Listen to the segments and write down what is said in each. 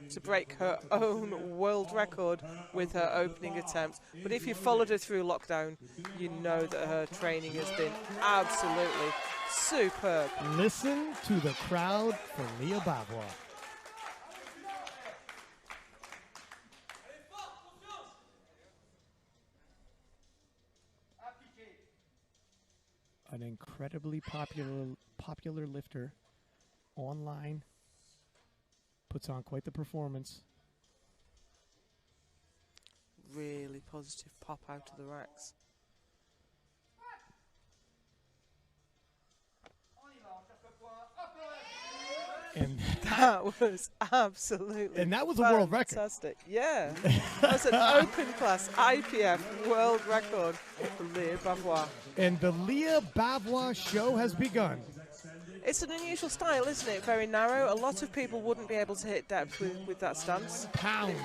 to break her own world record with her opening attempt. But if you followed her through lockdown, you know that her training has been absolutely superb. Listen to the crowd for Leah Bavoil. An incredibly popular lifter online, puts on quite the performance. Really positive pop out of the racks. And that was absolutely and that was a world record. Fantastic. Yeah. That's an open class IPF world record for Leah Bavoil. And the Leah Bavoil show has begun. It's an unusual style, isn't it? Very narrow. A lot of people wouldn't be able to hit depth with that stance. Pounds.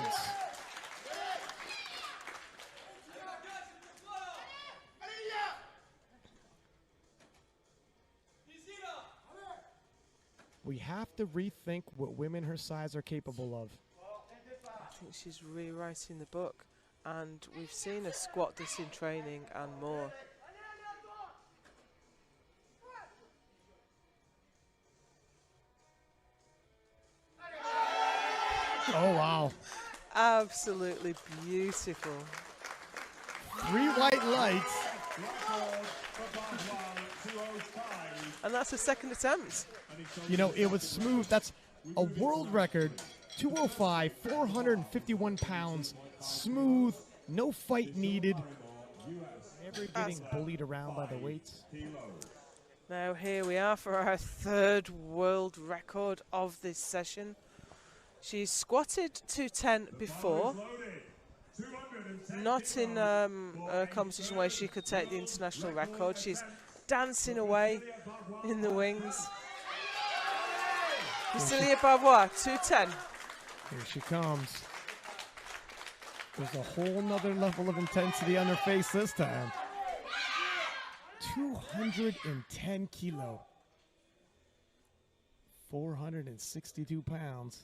We have to rethink what women her size are capable of. I think she's rewriting the book, and we've seen her squat this in training and more. Oh, wow. Absolutely beautiful. 3 white lights. And that's a second attempt. You know, it was smooth. That's a world record, 205, 451 pounds, smooth, no fight needed. Never getting bullied around by the weights. Now here we are for our third world record of this session. She's squatted 210 before, not in a competition where she could take the international record. She's dancing away in the wings. Prescillia Bavoil, 210. Here she comes. There's a whole nother level of intensity on her face this time. 210 kilo. 462 pounds.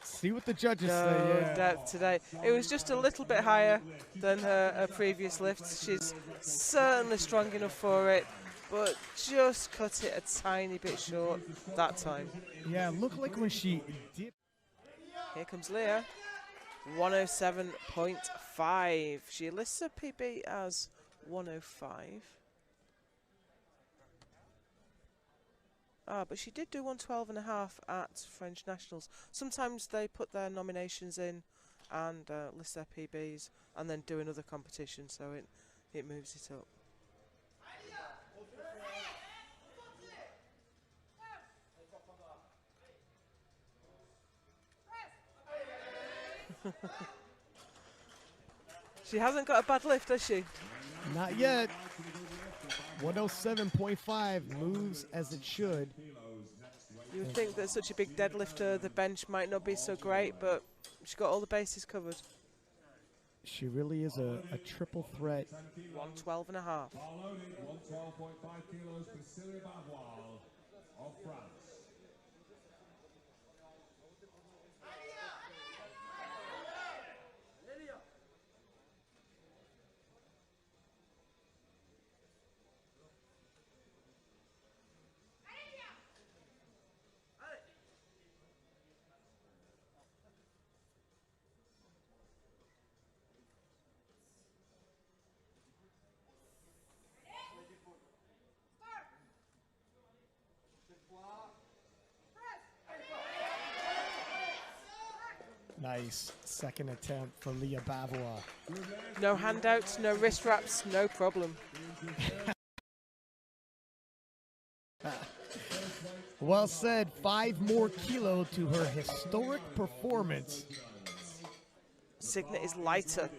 See what the judges say. Yeah. Depth today. It was just a little bit higher than her previous lifts. She's certainly strong enough for it, but just cut it a tiny bit short that time. Yeah, looked like when she did. Here comes Leah. 107.5. She lists her PB as 105. But she did do 112.5 at French Nationals. Sometimes they put their nominations in and list their PBs and then do another competition, so it moves it up. She hasn't got a bad lift, has she? Not yet. 107.5 moves as it should. You would think that such a big deadlifter, the bench might not be so great, but she's got all the bases covered. She really is a triple threat. 112.5. 112.5 kilos, Prescillia Bavoil of France. Nice second attempt for Leah Bavoil. No handouts, no wrist wraps, no problem. Well said. 5 more kilo to her historic performance. Signet is lighter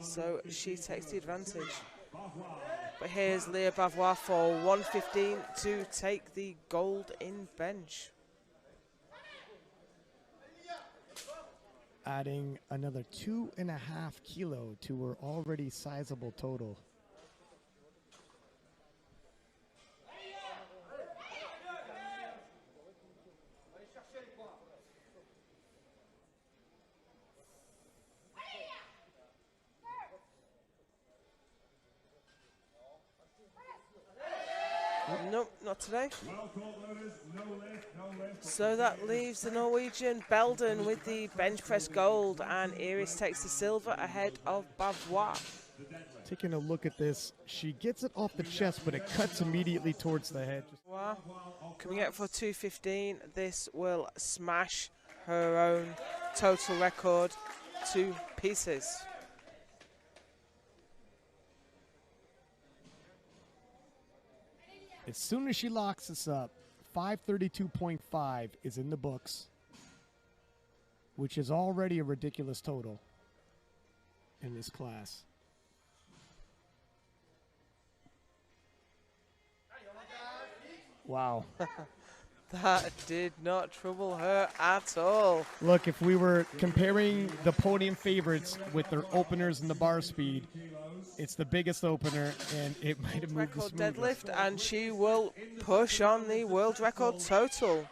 so she takes the advantage. But here's Leah Bavois for 1:15 to take the gold in bench. Adding another 2.5 kilo to her already sizable total. Nope, not today. So that leaves the Norwegian Belden with the bench press gold, and Iris takes the silver ahead of Bavois. Taking a look at this, she gets it off the chest, but it cuts immediately towards the head. Wow. Coming out for 2:15, this will smash her own total record to pieces. As soon as she locks this up, 532.5 is in the books, which is already a ridiculous total in this class. Wow. That did not trouble her at all. Look, if we were comparing the podium favorites with their openers and the bar speed, it's the biggest opener, and it might have moved the Record smoothest. deadlift, and she will push on the world record total.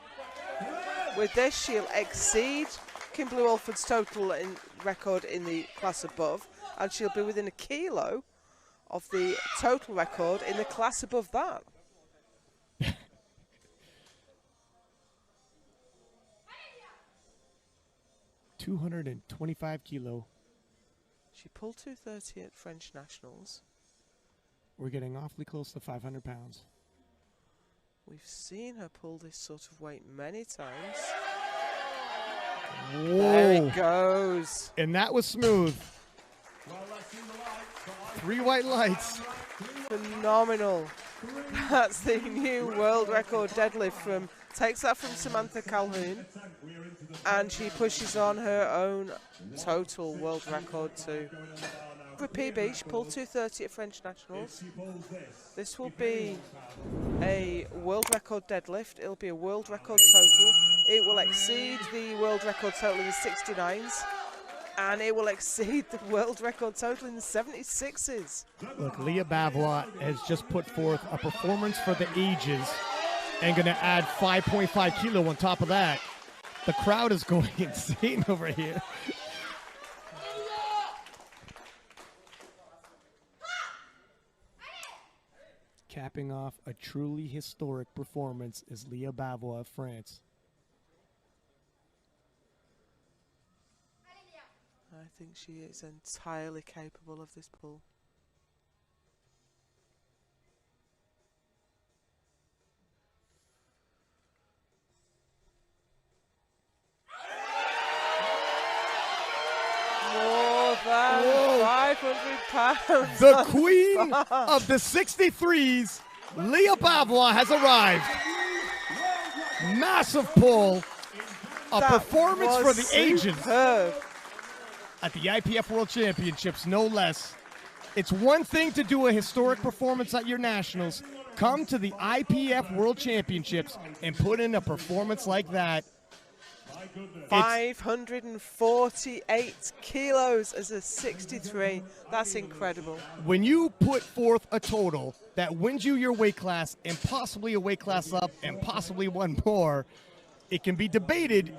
With this, she'll exceed Kimberly Walford's total in record in the class above, and she'll be within a kilo of the total record in the class above that. $225 kilo. She pulled 230 at French Nationals. We're getting awfully close to 500 pounds. We've seen her pull this sort of weight many times. Whoa. There it goes. And that was smooth. 3 white lights. Phenomenal. That's the new world record deadlift from, takes that from Samantha Calhoun, and she pushes on her own total world record too. For PB, she pulled 230 at French Nationals. This will be a world record deadlift. It'll be a world record total. It will exceed the world record total in the 69s, and it will exceed the world record total in the 76s. Look, Leah Bavois has just put forth a performance for the ages and going to add 5.5 kilo on top of that. The crowd is going insane over here. Capping off a truly historic performance is Leah Bavois of France. I think she is entirely capable of this pull. More than 500 pounds. The queen of the 63s, Leah Bavois, has arrived. Massive pull. A That performance for was the ages superb. at the IPF World Championships, no less. It's one thing to do a historic performance at your nationals. Come to the IPF World Championships and put in a performance like that. 548 kilos as a 63. That's incredible. When you put forth a total that wins you your weight class and possibly a weight class up and possibly one more, it can be debated